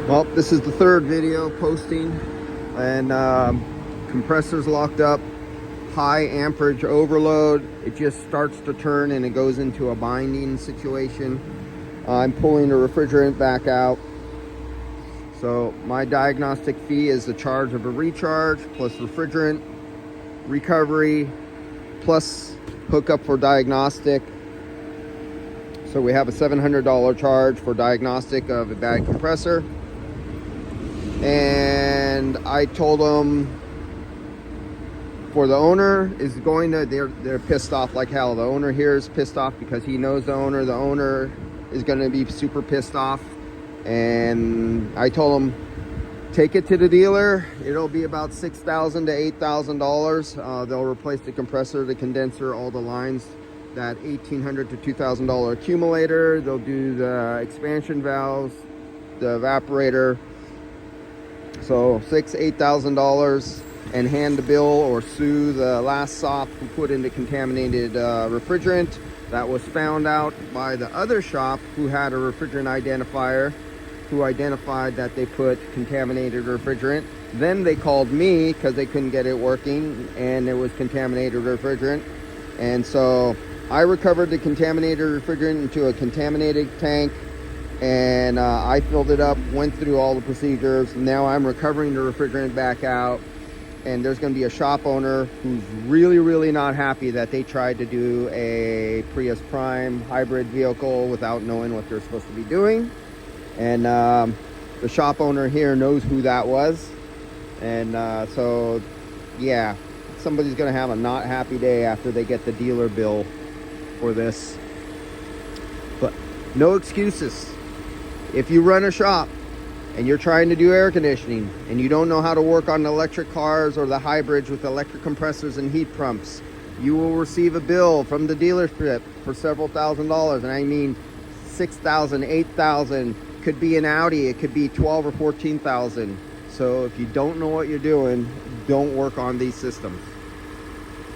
Well, this is the third video posting, and compressor's locked up, high amperage overload. It just starts to turn and it goes into a binding situation. I'm pulling the refrigerant back out. So my diagnostic fee is the charge of a recharge plus refrigerant recovery plus hookup for diagnostic. So we have a $700 charge for diagnostic of a bad compressor. And I told them, for the owner is going to, they're pissed off like hell. The owner here is pissed off because he knows the owner. The owner is going to be super pissed off. And I told him, take it to the dealer. It'll be about $6,000 to $8,000. They'll replace the compressor, the condenser, all the lines, that $1,800 to $2,000 accumulator. They'll do the expansion valves, the evaporator. So $6,000 to $8,000, and hand the bill or sue the last shop who put in the contaminated refrigerant. That was found out by the other shop who had a refrigerant identifier, who identified that they put contaminated refrigerant. Then they called me because they couldn't get it working and it was contaminated refrigerant. And so I recovered the contaminated refrigerant into a contaminated tank, and I filled it up, went through all the procedures. Now I'm recovering the refrigerant back out, and there's going to be a shop owner who's really not happy that they tried to do a Prius Prime hybrid vehicle without knowing what they're supposed to be doing. And the shop owner here knows who that was. And so yeah, somebody's going to have a not happy day after they get the dealer bill for this. But no excuses. If you run a shop and you're trying to do air conditioning and you don't know how to work on electric cars or the hybrids with electric compressors and heat pumps, you will receive a bill from the dealership for several $1,000s. And I mean $6,000, $8,000. Could be an Audi, it could be $12,000 or $14,000. So if you don't know what you're doing, don't work on these systems.